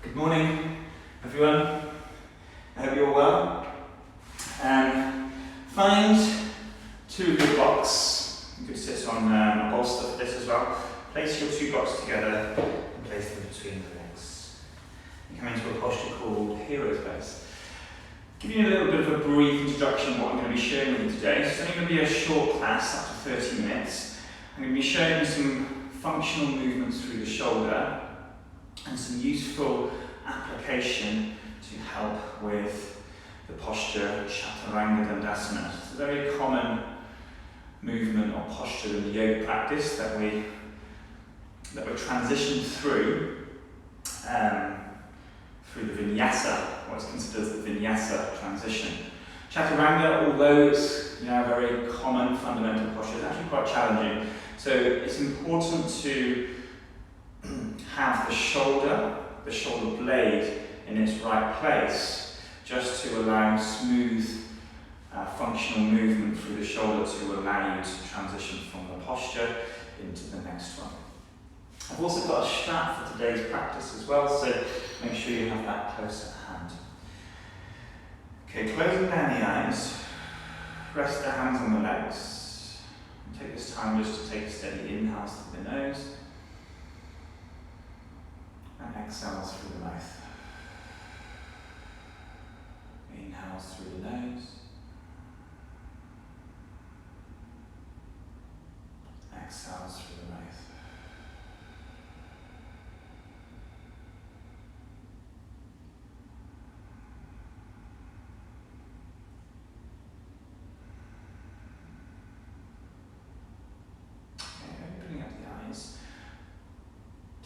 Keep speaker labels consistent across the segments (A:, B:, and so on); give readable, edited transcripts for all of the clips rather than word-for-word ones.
A: Good morning, everyone. I hope you're well. Find two of your blocks. You could sit on a bolster for this as well. Place your two blocks together and place them between the legs. You come into a posture called Hero's Pose. Give you a little bit of a brief introduction of what I'm going to be sharing with you today. It's only going to be a short class, up to 30 minutes. I'm going to be showing you some functional movements through the shoulder and some useful application to help with the posture Chaturanga Dandasana. It's a very common movement or posture in the yoga practice that we transition through the vinyasa, what's considered as the vinyasa transition. Chaturanga, although it's a very common fundamental posture, is actually quite challenging. So it's important to have the shoulder blade in its right place, just to allow smooth functional movement through the shoulder to allow you to transition from the posture into the next one. I've also got a strap for today's practice as well, so make sure you have that close at hand. Okay, closing down the eyes, rest the hands on the legs. Take this time just to take steady inhales through the nose and exhales through the mouth. Inhales through the nose, exhales through the mouth.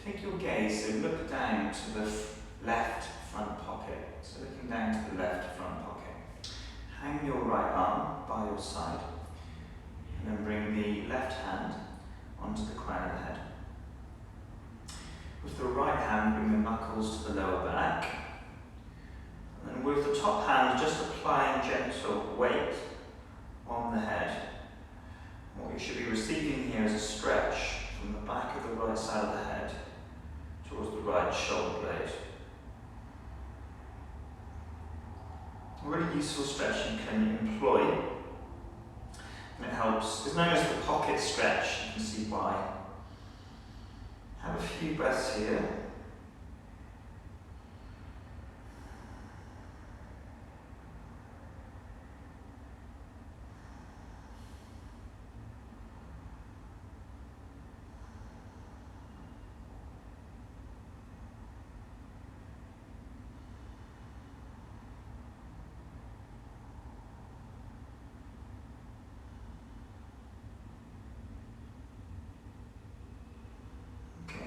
A: Take your gaze, so look down to the left front pocket. So looking down to the left front pocket. Hang your right arm by your side. And then bring the left hand onto the crown of the head. With the right hand, bring the knuckles to the lower back. And then with the top hand, just applying gentle weight on the head. What you should be receiving here is a stretch from the back of the right side of the head towards the right shoulder blade. A really useful stretch you can employ, and it helps. It's known as the pocket stretch, you can see why. Have a few breaths here.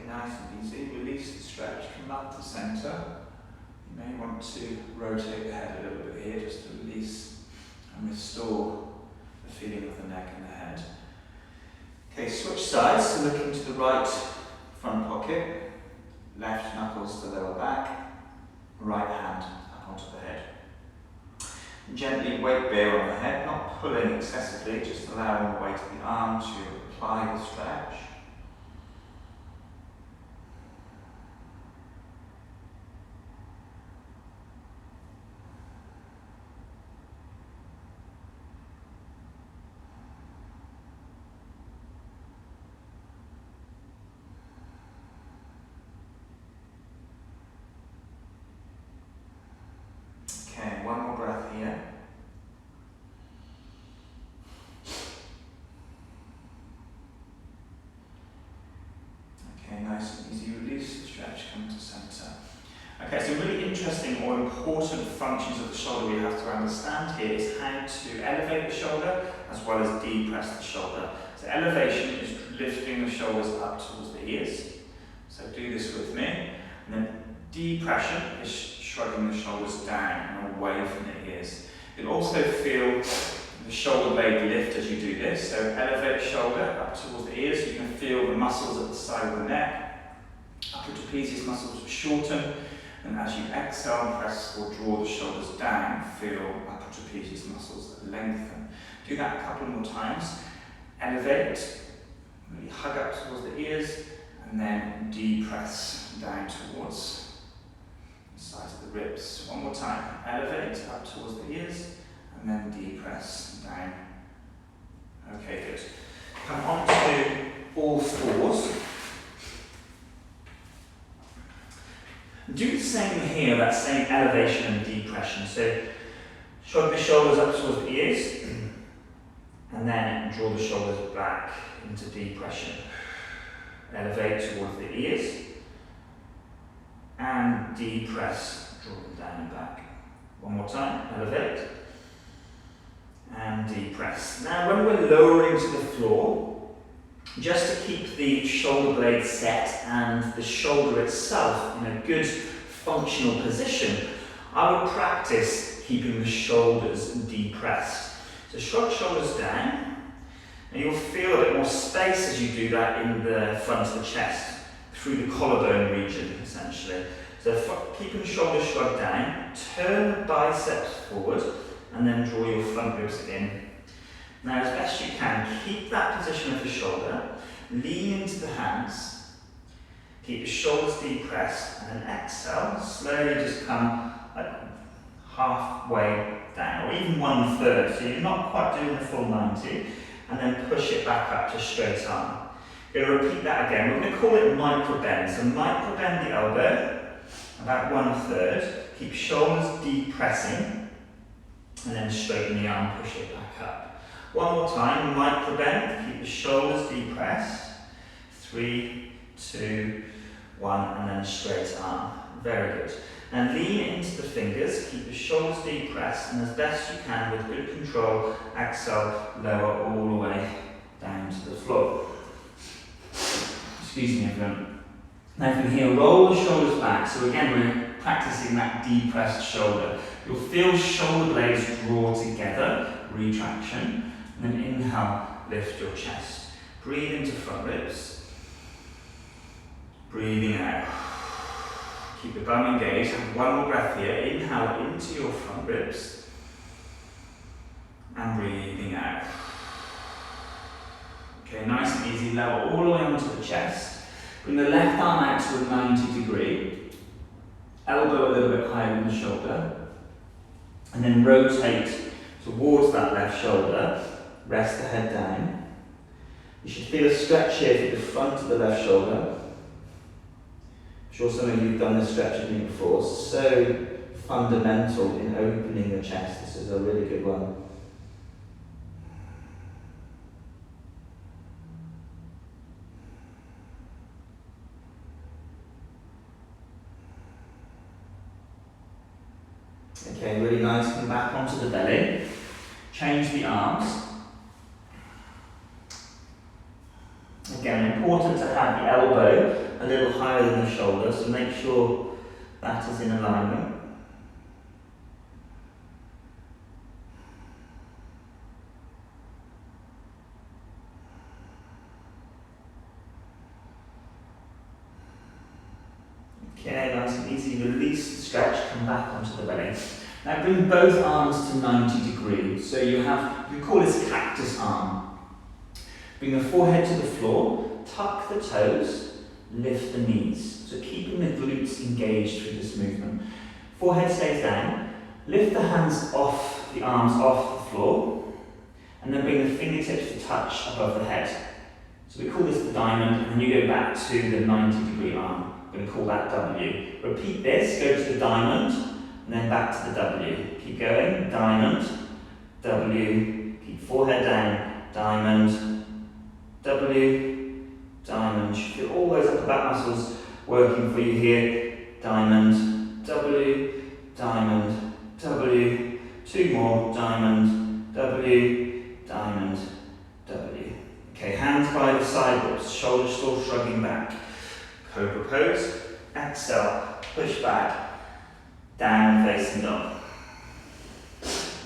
A: Nice and easy, release the stretch, come up to centre. You may want to rotate the head a little bit here just to release and restore the feeling of the neck and the head. Okay, switch sides, so looking to the right front pocket, left knuckles to the lower back, right hand up onto the head. And gently weight bear on the head, not pulling excessively, just allowing the weight of the arm to apply the stretch. One more breath here. Okay, nice and easy. Release the stretch, come to centre. Okay, so really interesting or important functions of the shoulder we have to understand here is how to elevate the shoulder as well as depress the shoulder. So elevation is lifting the shoulders up towards the ears. So do this with me. And then depression is shrugging the shoulders down and away from the ears. You'll also feel the shoulder blade lift as you do this. So elevate the shoulder up towards the ears. You can feel the muscles at the side of the neck. Upper trapezius muscles shorten. And as you exhale, press or draw the shoulders down, feel upper trapezius muscles lengthen. Do that a couple more times. Elevate, really hug up towards the ears, and then depress down towards sides of the ribs. One more time. Elevate up towards the ears and then depress down. Okay, good. Come on to all fours. Do the same here, that same elevation and depression. So shrug the shoulders up towards the ears and then draw the shoulders back into depression. Elevate towards the ears and depress, draw them down and back. One more time, elevate and depress. Now when we're lowering to the floor, just to keep the shoulder blade set and the shoulder itself in a good functional position, I would practice keeping the shoulders depressed. So shrug shoulders down, and you'll feel a bit more space as you do that in the front of the chest, through the collarbone region essentially. So keeping the shoulders shrugged down, turn the biceps forward, and then draw your front ribs in. Now as best you can, keep that position of the shoulder, lean into the hands, keep the shoulders depressed, and then exhale, slowly just come like halfway down, or even 1/3, so you're not quite doing the full 90, and then push it back up to straight arm. We're going to repeat that again. We're going to call it micro bend. So micro bend the elbow, about 1/3, keep shoulders depressing, and then straighten the arm, push it back up. One more time, micro bend, keep the shoulders depressed. 3, 2, 1, and then straight arm. Very good. And lean into the fingers, keep the shoulders depressed, and as best you can, with good control, exhale, lower all the way down to the floor. Excuse me, everyone. Now from here, roll the shoulders back. So again, we're practicing that depressed shoulder. You'll feel shoulder blades draw together, retraction. And then inhale, lift your chest. Breathe into front ribs. Breathing out. Keep the bum engaged. Have one more breath here. Inhale into your front ribs. And breathing out. Okay, nice and easy. Lower all the way onto the chest. Bring the left arm out to a 90 degree. Elbow a little bit higher than the shoulder. And then rotate towards that left shoulder. Rest the head down. You should feel a stretch here through the front of the left shoulder. I'm sure some of you have done this stretch with me before. So fundamental in opening the chest. This is a really good one. Okay, really nice. Come back onto the belly. Change the arms. Again, important to have the elbow a little higher than the shoulder, so make sure that is in alignment. Okay, nice and easy. Release the stretch, come back onto the belly. Now bring both arms to 90 degrees. So you call this cactus arm. Bring the forehead to the floor, tuck the toes, lift the knees. So keeping the glutes engaged through this movement. Forehead stays down, lift the hands off, the arms off the floor, and then bring the fingertips to touch above the head. So we call this the diamond, and then you go back to the 90 degree arm. We're going to call that W. Repeat this, go to the diamond, and then back to the W. Keep going, diamond, W, keep forehead down, diamond, W, diamond. You feel all those upper back muscles working for you here. Diamond, W, diamond, W. 2 more, diamond, W, diamond, W. Okay, hands by the side ribs, shoulders still shrugging back. Cobra pose, exhale, push back, down facing dog.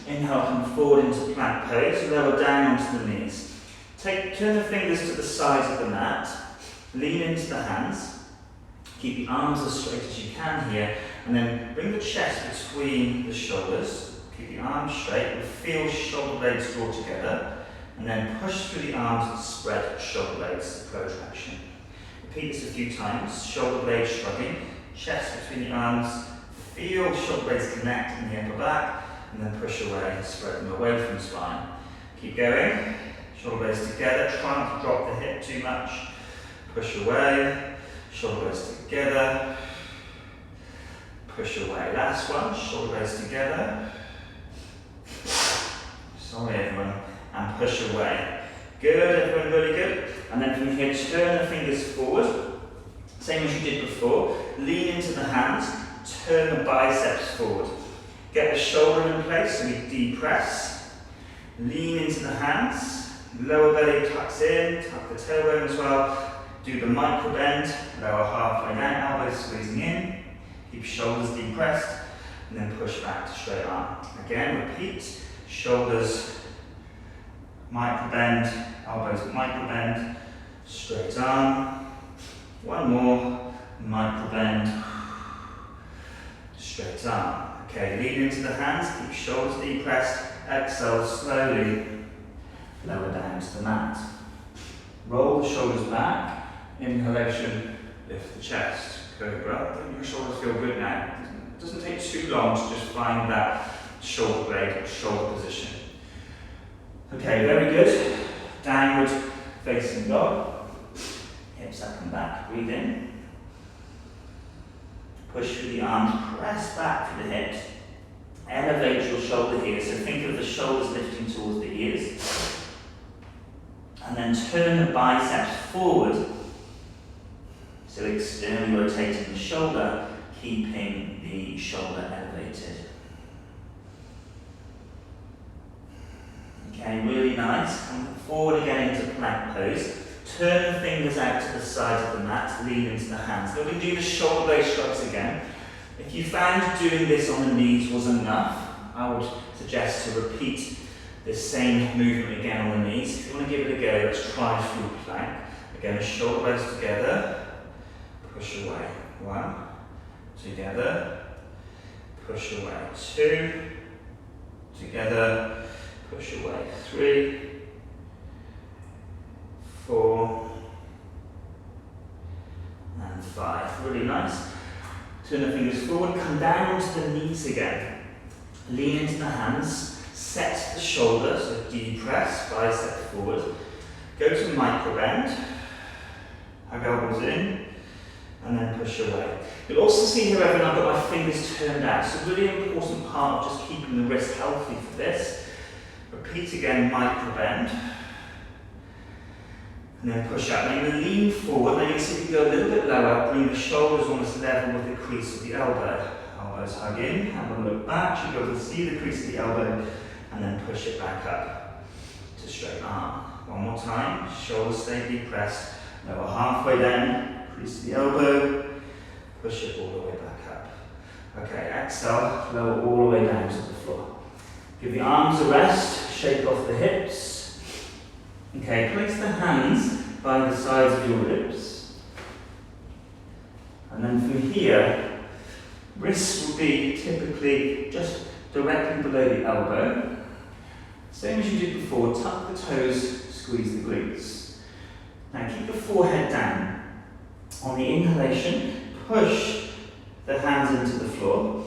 A: Inhale, come forward into plank pose, lower down onto the knees. Turn the fingers to the sides of the mat, lean into the hands, keep the arms as straight as you can here, and then bring the chest between the shoulders, keep the arms straight, and feel shoulder blades draw together, and then push through the arms and spread shoulder blades, protraction. Repeat this a few times, shoulder blades shrugging, chest between the arms, Feel shoulder blades connect in the upper back, and then push away, spread them away from the spine. Keep going. Shoulder blades together. Try not to drop the hip too much. Push away. Shoulder blades together. Push away. Last one. Shoulder blades together. Sorry, everyone. And push away. Good, everyone, really good. And then from here, turn the fingers forward. Same as you did before. Lean into the hands. Turn the biceps forward. Get the shoulder in place, so we depress. Lean into the hands. Lower belly tucks in, tuck the tailbone as well. Do the micro bend, lower halfway down, elbows squeezing in. Keep shoulders depressed, and then push back to straight arm. Again, repeat. Shoulders, micro bend, elbows micro bend, straight arm. One more, micro bend, straight arm. Okay, lean into the hands, keep shoulders depressed. Exhale slowly, lower down to the mat. Roll the shoulders back. Inhalation, lift the chest. Cobra. Your shoulders feel good now. It doesn't take too long to just find that shoulder blade or shoulder position. Okay, very good. Downward facing dog. Hips up and back. Breathe in. Push through the arms, press back through the hips. Elevate your shoulder here. So think of the shoulders lifting towards the ears. And then turn the biceps forward. So externally rotating the shoulder, keeping the shoulder elevated. Okay, really nice. Come forward again into plank pose. Turn the fingers out to the side of the mat, lean into the hands. Then we do the shoulder blade shrugs again. If you found doing this on the knees was enough, I would suggest to repeat the same movement again on the knees. If you want to give it a go, let's try full plank. Again, shoulder blades together, push away. 1, together, push away. 2, together, push away. 3, 4, and 5. Really nice. Turn the fingers forward, come down onto the knees again. Lean into the hands, set the shoulder, so depress, bicep forward. Go to micro bend, hug elbows in, and then push away. You'll also see here I've got my fingers turned out, so really important part of just keeping the wrist healthy for this. Repeat again, micro bend. And then push up. Now you're going to lean forward. Now you can see if you go a little bit lower, bring the shoulders almost level with the crease of the elbow. Elbows hug in, have a look back. You go to see the crease of the elbow, and then push it back up to straight arm. One more time. Shoulders stay depressed. Lower halfway down, crease of the elbow, push it all the way back up. Okay, exhale, lower all the way down to the floor. Give the arms a rest, shake off the hips. Okay, place the hands by the sides of your ribs. And then from here, wrists will be typically just directly below the elbow. Same as you did before, tuck the toes, squeeze the glutes. Now keep the forehead down. On the inhalation, push the hands into the floor.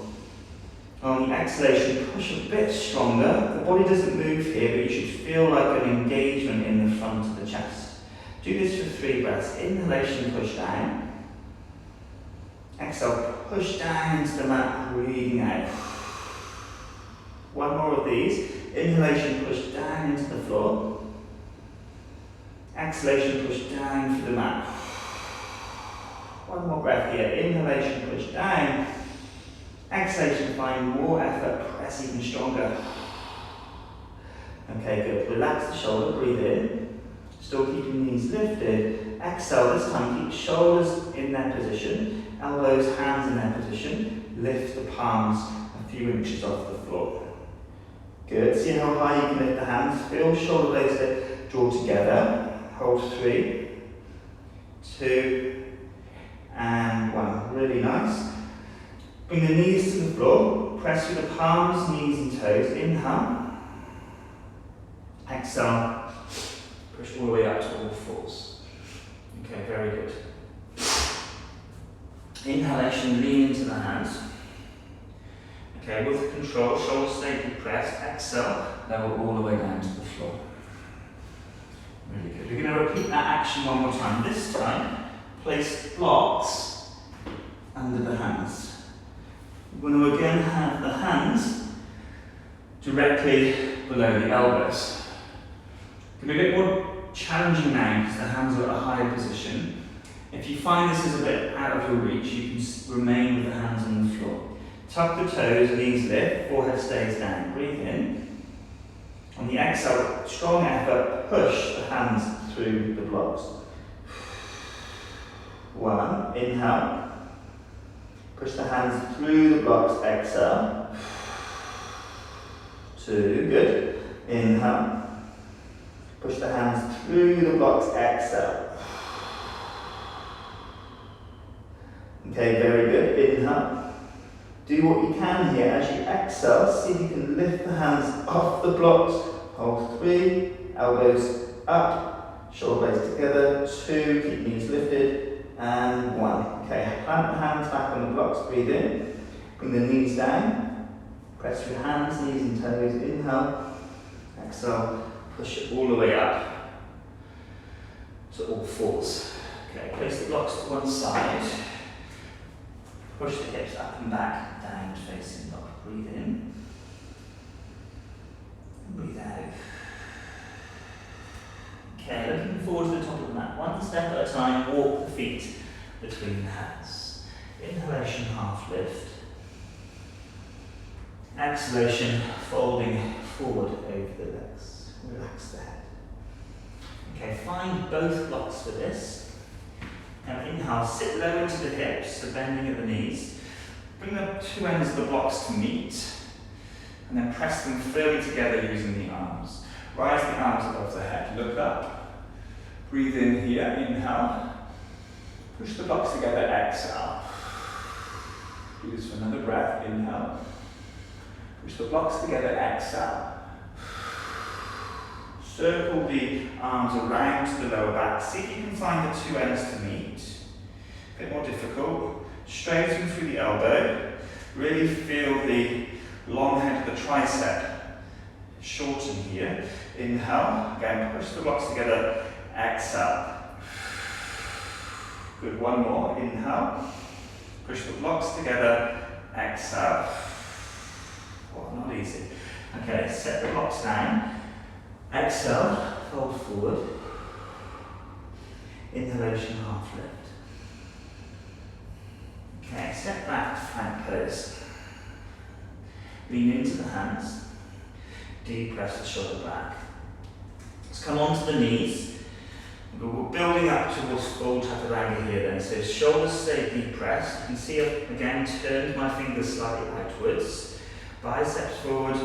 A: On the exhalation, push a bit stronger. The body doesn't move here, but you should feel like an engagement in the front of the chest. Do this for 3 breaths. Inhalation, push down. Exhale, push down into the mat, breathing out. One more of these. Inhalation, push down into the floor. Exhalation, push down through the mat. One more breath here. Inhalation, push down. Exhalation, find more effort, press even stronger. Okay, good. Relax the shoulder, breathe in. Still keeping the knees lifted. Exhale, this time keep shoulders in their position, elbows, hands in their position. Lift the palms a few inches off the floor. Good. See how high you can lift the hands. Feel shoulder blades draw together. Hold 3, 2, and 1. Really nice. Bring the knees to the floor, press through the palms, knees and toes. Inhale. Exhale. Push all the way up to all fours. Okay, very good. Inhalation, lean into the hands. Okay, with control, shoulders stay depressed. Exhale, lower all the way down to the floor. Really good. We're going to repeat that action one more time. This time, place blocks under the hands. We're going to again have the hands directly below the elbows. It can be a bit more challenging now because the hands are at a higher position. If you find this is a bit out of your reach, you can remain with the hands on the floor. Tuck the toes, knees lift, forehead stays down. Breathe in. On the exhale, strong effort, push the hands through the blocks. 1, inhale. Push the hands through the blocks, exhale. 2, good. Inhale. Push the hands through the blocks, exhale. Okay, very good. Inhale. Do what you can here as you exhale. See if you can lift the hands off the blocks. Hold 3, elbows up, shoulder blades together. 2, keep knees lifted. And 1. Okay, plant the hands back on the blocks. Breathe in. Bring the knees down. Press your hands, knees and toes. Inhale. Exhale. Push it all the way up to all fours. Okay, place the blocks to one side. Push the hips up and back, down facing block. Breathe in. And breathe out. Okay, looking forward to the top of the mat. One step at a time, walk the feet between the hands. Inhalation, half lift. Exhalation, folding forward over the legs. Relax the head. Okay, find both blocks for this. Now inhale, sit low into the hips, so bending at the knees. Bring the two ends of the blocks to meet, and then press them firmly together using the arms. Rise the arms above the head, look up. Breathe in here, inhale. Push the blocks together, exhale. Do this for another breath, inhale. Push the blocks together, exhale. Circle the arms around to the lower back. See if you can find the two ends to meet. A bit more difficult. Straighten through the elbow. Really feel the long head of the tricep shorten here. Inhale. Again, push the blocks together. Exhale. Good. One more. Inhale. Push the blocks together. Exhale. Well, not easy. Okay, set the blocks down. Exhale, fold forward. Inhalation, half lift. Okay, step back to plank pose. Lean into the hands. Deep press the shoulder back. Let's come onto the knees. We're building up towards full Chaturanga here then. So shoulders stay deep pressed. You can see I've again turned my fingers slightly outwards. Biceps forward.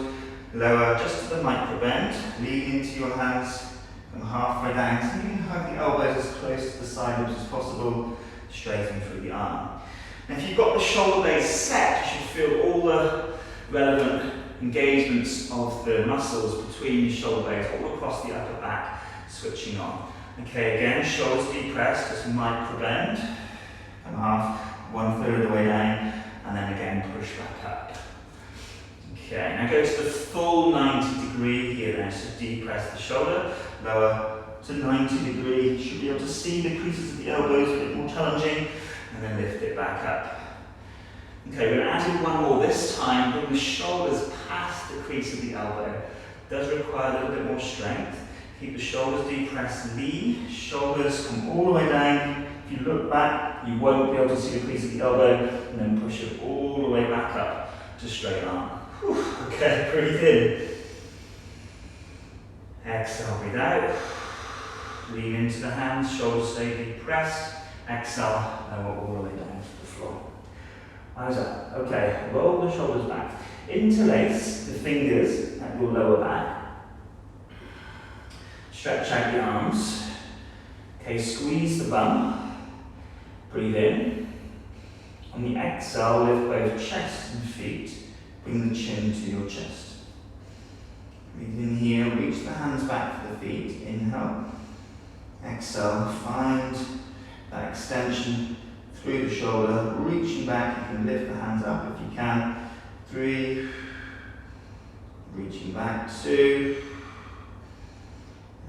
A: Lower just to the micro bend, lean into your hands, come halfway down, so you can hug the elbows as close to the side ribs as possible, straighten through the arm. And if you've got the shoulder blades set, you should feel all the relevant engagements of the muscles between your shoulder blades, all across the upper back, switching on. Okay, again, shoulders depressed, just micro bend, come half, 1/3 of the way down, and then again push back up. Okay, now go to the full 90 degree here then, so depress the shoulder, lower to 90 degree, you should be able to see the creases of the elbows, a bit more challenging, and then lift it back up. Okay, we're going to add in one more this time, bring the shoulders past the crease of the elbow. It does require a little bit more strength. Keep the shoulders depressed, lean, shoulders come all the way down. If you look back, you won't be able to see the crease of the elbow, and then push it all the way back up to straight arm. Whew. Okay, breathe in. Exhale, breathe out. Lean into the hands, shoulders stay depressed. Exhale, lower all the way down to the floor. Eyes up. Okay, roll the shoulders back. Interlace the fingers at your lower back. Stretch out the arms. Okay, squeeze the bum. Breathe in. On the exhale, lift both chest and feet. Bring the chin to your chest. Breathe in here, reach the hands back for the feet. Inhale. Exhale, find that extension through the shoulder. Reaching back, you can lift the hands up if you can. 3, reaching back, 2,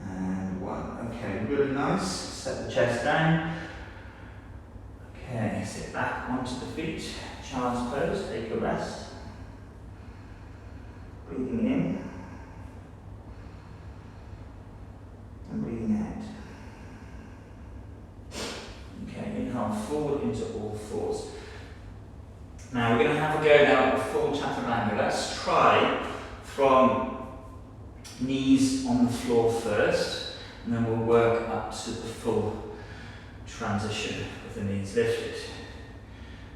A: and 1. Okay, really nice. Set the chest down. Okay, sit back onto the feet, child's pose, take a rest. Breathing in and breathing out. Okay, inhale forward into all fours. Now we're going to have a go now at the full Chaturanga. Let's try from knees on the floor first, and then we'll work up to the full transition with the knees lifted.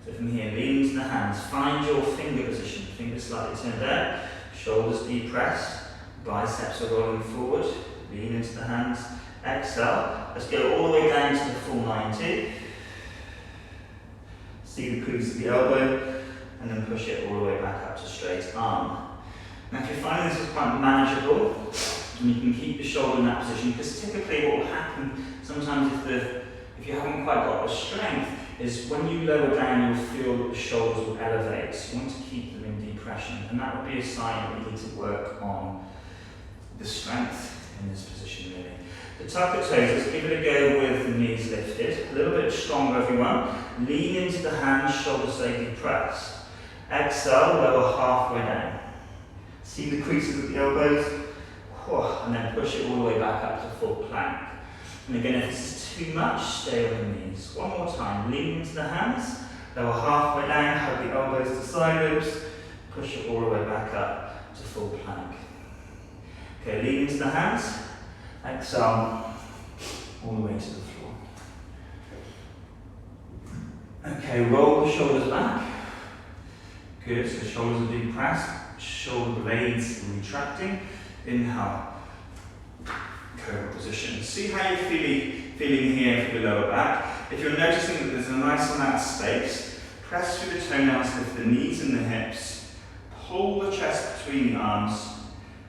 A: So from here, lean into the hands, find your finger position, fingers slightly turned out, shoulders depressed, biceps are rolling forward, lean into the hands, exhale, let's go all the way down to the full 90. See the crease of the elbow, and then push it all the way back up to straight arm. Now if you're finding this is quite manageable, and you can keep the shoulder in that position, because typically what will happen sometimes if you haven't quite got the strength, is when you lower down you'll feel that the shoulders will elevate. So you want to keep them in depression, and that would be a sign that we need to work on the strength in this position really. The tuck the toes, let's give it a go with the knees lifted. A little bit stronger everyone. Lean into the hands, shoulders stay depressed. Exhale, lower halfway down. See the creases of the elbows? And then push it all the way back up to full plank. And again, if this is too much, stay on the knees. One more time, lean into the hands, lower halfway down, hug the elbows to side ribs, push it all the way back up to full plank. Okay, lean into the hands, exhale, all the way to the floor. Okay, roll the shoulders back. Good, so the shoulders are depressed, shoulder blades retracting. Inhale, cobra position. See how you're feeling here for the lower back. If you're noticing that there's a nice amount of space, press through the toenails, lift the knees and the hips, pull the chest between the arms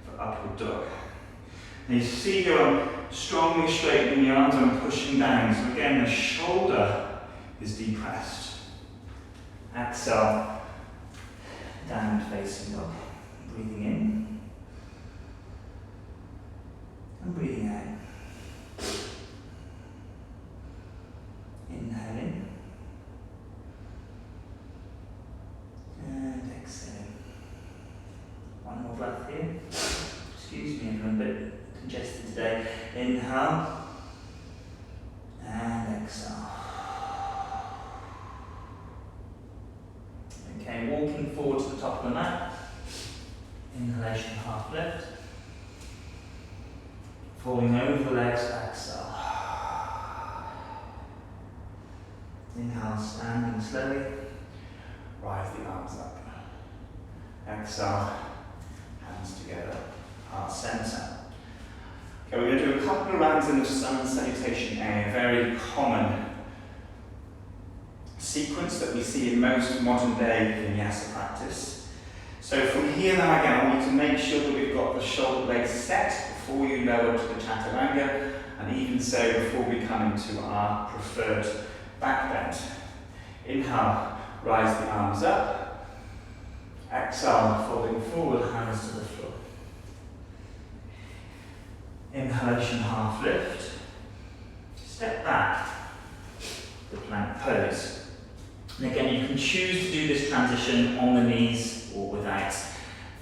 A: for upward dog. And you see here I'm strongly straightening the arms, I'm pushing down. So again, the shoulder is depressed. Exhale, downward facing dog. Breathing in. And breathing out. Inhaling. And exhaling. One more breath here. Excuse me, I'm a bit congested today. Inhale. And exhale. Okay, walking forward to the top of the mat. Inhalation, half lift. Falling over the legs, exhale. Inhale, standing slowly. Rise the arms up. Exhale, hands together, heart center. Okay, we're going to do a couple of rounds in the Sun Salutation area, a very common sequence that we see in most modern day vinyasa practice. So from here now again, I want you to make sure that we've got the shoulder blades set before you lower to the Chaturanga, and even so before we come into our preferred back bend. Inhale, rise the arms up. Exhale, folding forward, hands to the floor. Inhalation, half lift. Step back, the plank pose. And again, you can choose to do this transition on the knees or without.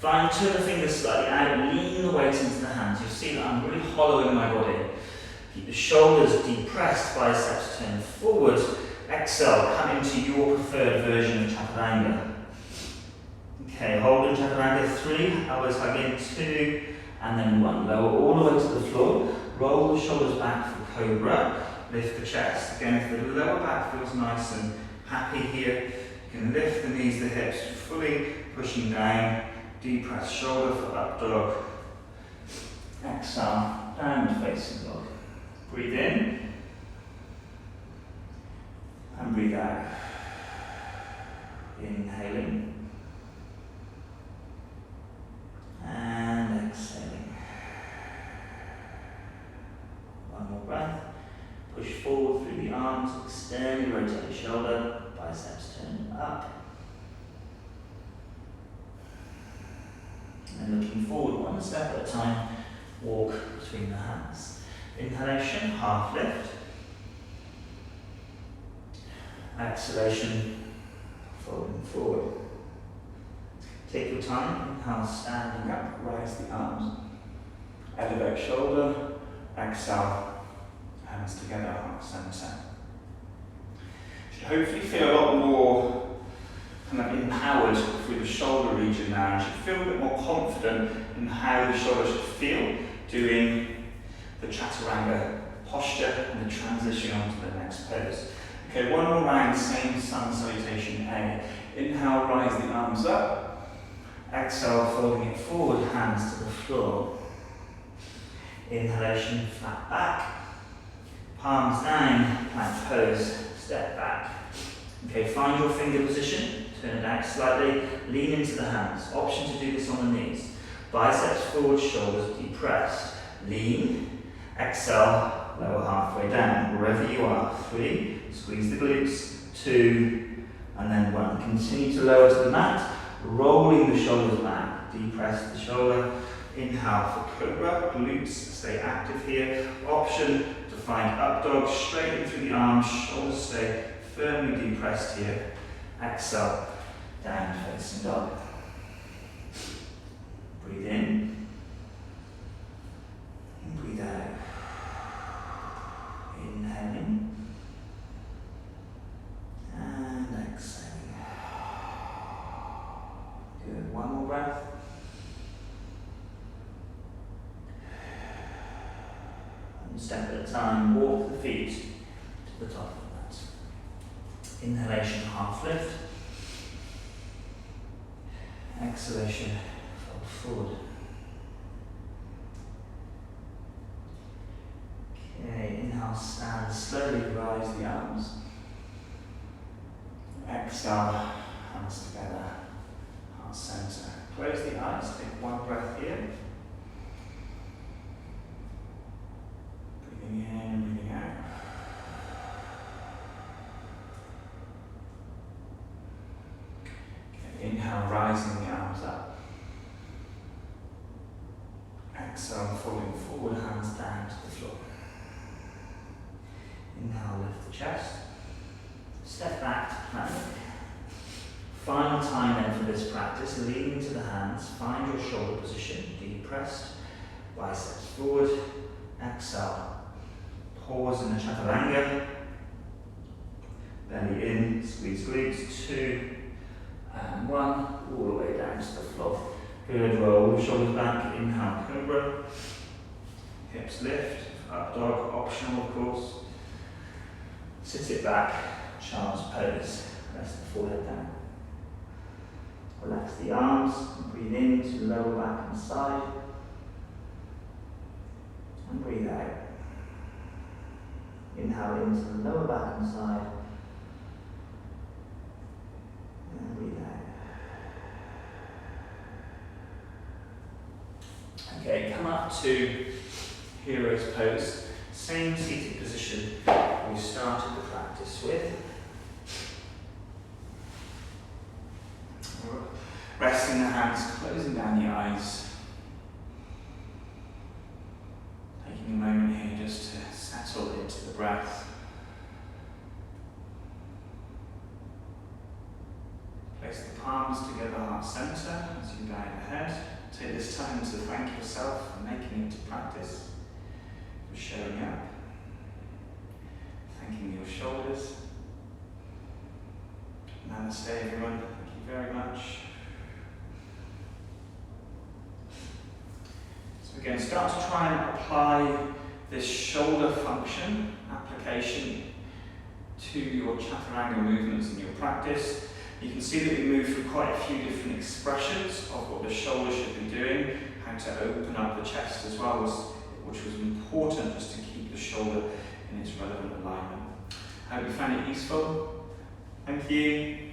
A: Fine, turn the fingers slightly out, lean the weight into the hands. You'll see that I'm really hollowing my body. Keep the shoulders depressed, biceps turn forward. Exhale, come into your preferred version of Chaturanga. Okay, hold in Chaturanga, 3, elbows hug in, 2, and then 1. Lower all the way to the floor, roll the shoulders back for Cobra, lift the chest. Again, if the lower back feels nice and happy here, you can lift the knees, the hips, fully pushing down. Deep press shoulder for up dog. Exhale, downward facing dog. Breathe in. And breathe out. Inhaling. And exhaling. One more breath. Push forward through the arms, externally rotate the shoulder, biceps turn up. forward one step at a time, walk between the hands. Inhalation, half lift. Exhalation, folding forward. Take your time, inhale, standing up, rise the arms. Elevate shoulder, exhale, hands together, heart center. Should hopefully feel a lot more kind of empowered through the shoulder region now, and should feel a bit more confident in how the shoulder should feel doing the Chaturanga posture and the transition onto the next pose. Okay, one more round, same Sun Salutation A. Inhale, rise the arms up. Exhale, folding it forward, hands to the floor. Inhalation, flat back. Palms down, plank pose, step back. Okay, find your finger position, turn it out slightly, lean into the hands. Option to do this on the knees. Biceps forward, shoulders depressed. Lean, exhale, lower halfway down, wherever you are. 3, squeeze the glutes, 2, and then 1. Continue to lower to the mat, rolling the shoulders back, depress the shoulder. Inhale for cobra, glutes stay active here. Option to find up dog, straighten through the arms, shoulders stay firmly depressed here. Exhale, down facing dog. Breathe in, and breathe out. Inhaling, and exhaling. Good, one more breath. One step at a time, walk the feet to the top of the mat. Inhalation, half lift. Exhalation, fold forward. Okay, inhale, stand, slowly rise the arms. Exhale, hands together, heart center. Close the eyes, take one breath here. Breathing in, breathing out. Okay, inhale, rising the arms up. Exhale, folding forward, hands down to the floor. Inhale, lift the chest. Step back to plank. Final time then for this practice, lean into the hands, find your shoulder position, depressed, biceps forward, exhale. Pause in the Chaturanga. Belly in, squeeze glutes, 2 and 1, all the way down to the floor. Good, roll the shoulders back, inhale, cobra. Hips lift, up dog, optional of course. Sit it back, child's pose. Rest the forehead down. Relax the arms, breathe in to lower back and side. And breathe out. Inhale into the lower back and side. And breathe out. Okay, come up to hero's pose. Same seated position we started the practice with. Resting the hands, closing down the eyes. Taking a moment here just to settle into the breath. Place the palms together, heart center as you guide the head. Take this time to thank yourself for making it to practice, for showing up, thanking your shoulders. Namaste everyone, thank you very much. So we're going to start to try and apply this shoulder function, application to your Chaturanga movements in your practice. You can see that we move through quite a few different expressions of what the shoulder should be doing, how to open up the chest as well, which was important just to keep the shoulder in its relevant alignment. I hope you found it useful. Thank you.